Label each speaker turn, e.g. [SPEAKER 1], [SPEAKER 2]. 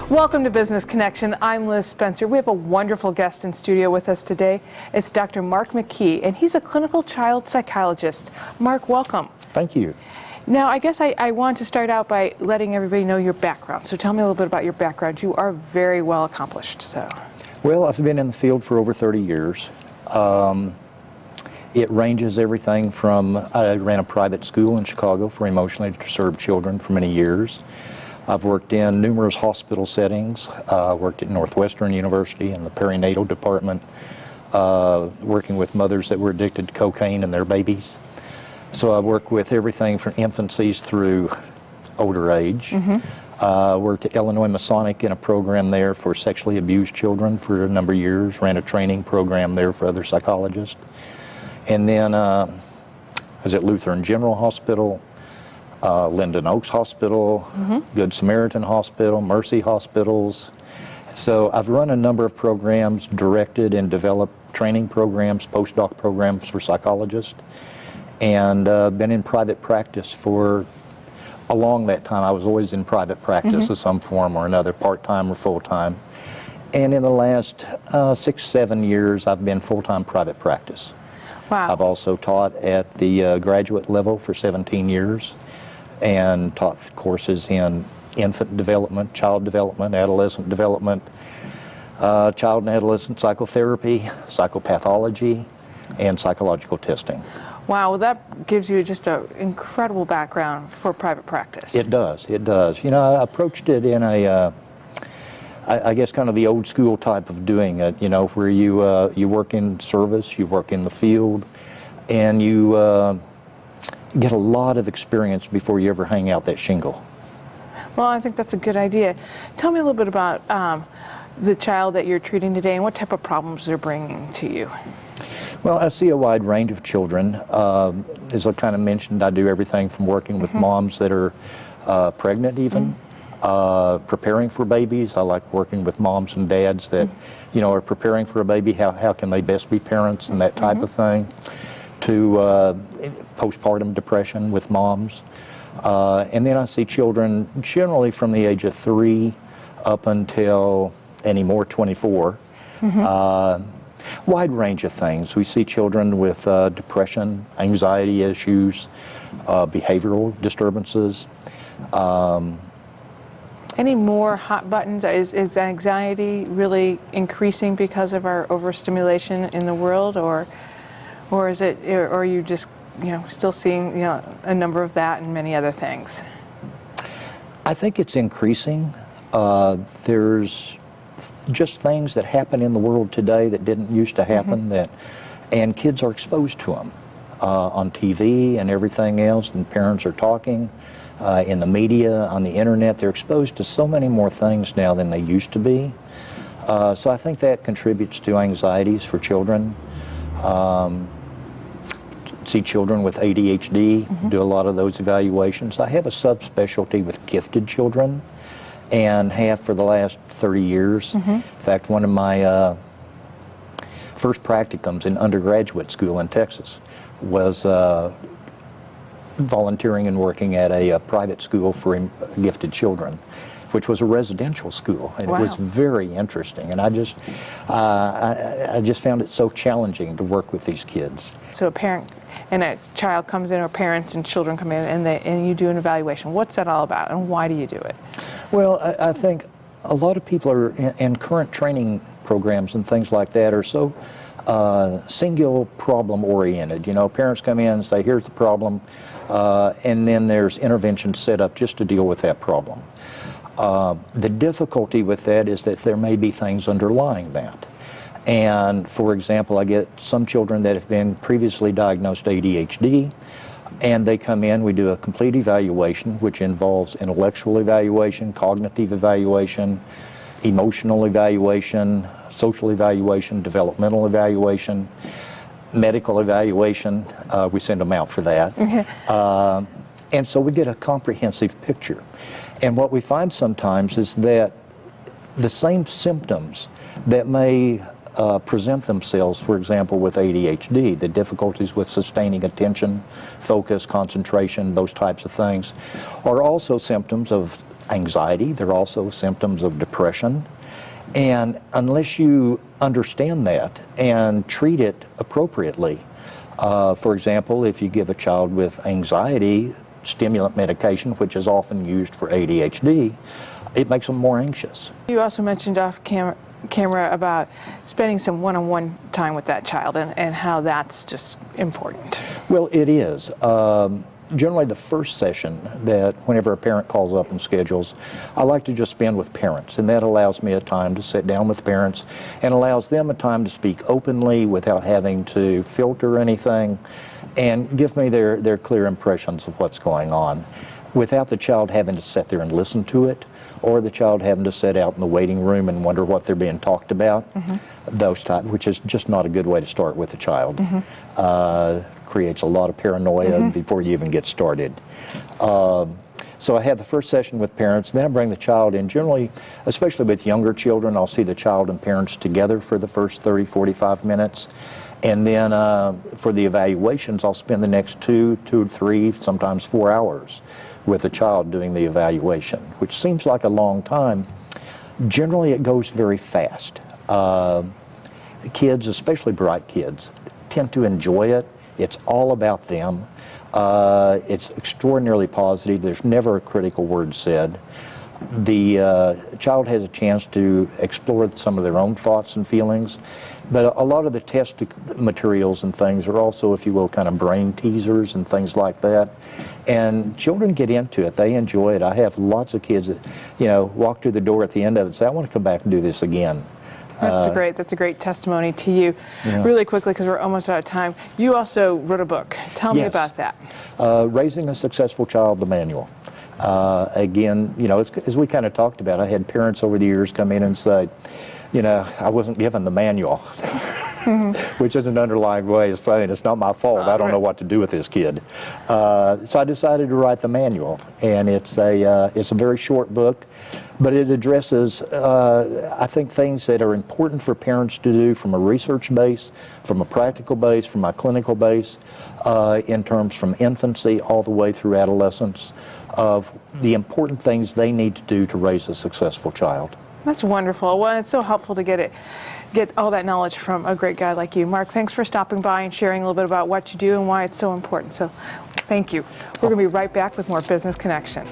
[SPEAKER 1] Welcome to Business Connection. I'm Liz Spencer. We have a wonderful guest in studio with us today. It's Dr. Mark McKee, and he's a clinical child psychologist. Mark, welcome.
[SPEAKER 2] Thank you.
[SPEAKER 1] Now, I guess I want to start out by letting everybody know your background. So tell me a little bit about your background. You are very well accomplished, so.
[SPEAKER 2] Well, I've been in the field for over 30 years. It ranges everything from, I ran a private school in Chicago for emotionally disturbed children for many years. I've worked in numerous hospital settings, worked at Northwestern University in the perinatal department, working with mothers that were addicted to cocaine and their babies. So I work with everything from infancies through older age. Worked at Illinois Masonic in a program there for sexually abused children for a number of years, ran a training program there for other psychologists. And then I was at Lutheran General Hospital, Linden Oaks Hospital, Good Samaritan Hospital, Mercy Hospitals. So I've run a number of programs, directed and developed training programs, postdoc programs for psychologists, and been in private practice for along that time. I was always in private practice of some form or another, part-time or full-time. And in the last 6-7 years, I've been full-time private practice.
[SPEAKER 1] Wow.
[SPEAKER 2] I've also taught at the graduate level for 17 years and taught courses in infant development, child development, adolescent development, child and adolescent psychotherapy, psychopathology, and psychological testing.
[SPEAKER 1] Wow, well, that gives you just an incredible background for private practice.
[SPEAKER 2] It does, it does. You know, I approached it in a, I guess kind of the old school type of doing it, you know, where you work in service, you work in the field, and you get a lot of experience before you ever hang out that shingle.
[SPEAKER 1] Well, I think that's a good idea. Tell me a little bit about the child that you're treating today and what type of problems they're bringing to you.
[SPEAKER 2] Well, I see a wide range of children. As I kind of mentioned, I do everything from working with moms that are pregnant even, preparing for babies. I like working with moms and dads that, you know, are preparing for a baby. How can they best be parents and that type of thing. To postpartum depression with moms. And then I see children generally from the age of 3 up until anymore 24. Wide range of things. We see children with depression, anxiety issues, behavioral disturbances.
[SPEAKER 1] Any more hot buttons? Is anxiety really increasing because of our overstimulation in the world, or is it, or are you just, you know, still seeing, you know, a number of that and many other things?
[SPEAKER 2] I think it's increasing. There's just things that happen in the world today that didn't used to happen, and kids are exposed to them on TV and everything else, and parents are talking in the media, on the internet. They're exposed to so many more things now than they used to be. So I think that contributes to anxieties for children. See children with ADHD, do a lot of those evaluations. I have a subspecialty with gifted children and have for the last 30 years. In fact, one of my first practicums in undergraduate school in Texas was volunteering and working at a private school for gifted children, which was a residential school, and it was very interesting. And I just found it so challenging to work with these kids.
[SPEAKER 1] So a parent and a child comes in, or parents and children come in, and you do an evaluation. What's that all about, and why do you do it? Well,
[SPEAKER 2] I think a lot of people are in current training programs and things like that are so single problem oriented. You know, parents come in and say, here's the problem, and then there's intervention set up just to deal with that problem. The difficulty with that is that there may be things underlying that. And for example, I get some children that have been previously diagnosed ADHD, and they come in, we do a complete evaluation, which involves intellectual evaluation, cognitive evaluation, emotional evaluation, social evaluation, developmental evaluation, medical evaluation. We send them out for that. And so we get a comprehensive picture. And what we find sometimes is that the same symptoms that may present themselves, for example, with ADHD, the difficulties with sustaining attention, focus, concentration, those types of things, are also symptoms of anxiety. They're also symptoms of depression. And unless you understand that and treat it appropriately, for example, if you give a child with anxiety stimulant medication, which is often used for ADHD, it makes them more anxious.
[SPEAKER 1] You also mentioned off camera about spending some one-on-one time with that child and how that's just important.
[SPEAKER 2] Well, it is. Generally the first session that whenever a parent calls up and schedules, I like to just spend with parents, and that allows me a time to sit down with parents and allows them a time to speak openly without having to filter anything and give me their clear impressions of what's going on without the child having to sit there and listen to it, or the child having to sit out in the waiting room and wonder what they're being talked about. Those type, which is just not a good way to start with a child. Creates a lot of paranoia before you even get started. So I have the first session with parents, then I bring the child in. Generally, especially with younger children, I'll see the child and parents together for the first 30, 45 minutes. And then for the evaluations, I'll spend the next 2 to 3, sometimes 4 hours with the child doing the evaluation, which seems like a long time. Generally, it goes very fast. Kids, especially bright kids, tend to enjoy it. It's all about them. It's extraordinarily positive. There's never a critical word said. The child has a chance to explore some of their own thoughts and feelings, but a lot of the test materials and things are also, if you will, kind of brain teasers and things like that. And children get into it. They enjoy it. I have lots of kids that, walk through the door at the end of it and say, I want to come back and do this again.
[SPEAKER 1] That's a great testimony to you. Yeah. Really quickly, because we're almost out of time, you also wrote a book. Tell me about that.
[SPEAKER 2] Raising a Successful Child, the manual. Again, as we kind of talked about, I had parents over the years come in and say, I wasn't given the manual, which is an underlying way of saying it's not my fault. I don't know what to do with this kid. So I decided to write the manual, and it's a very short book, but it addresses, I think, things that are important for parents to do from a research base, from a practical base, from a clinical base, in terms from infancy all the way through adolescence, of the important things they need to do to raise a successful child.
[SPEAKER 1] That's wonderful. Well, it's so helpful to get all that knowledge from a great guy like you. Mark, thanks for stopping by and sharing a little bit about what you do and why it's so important. So thank you. We're going to be right back with more Business Connection.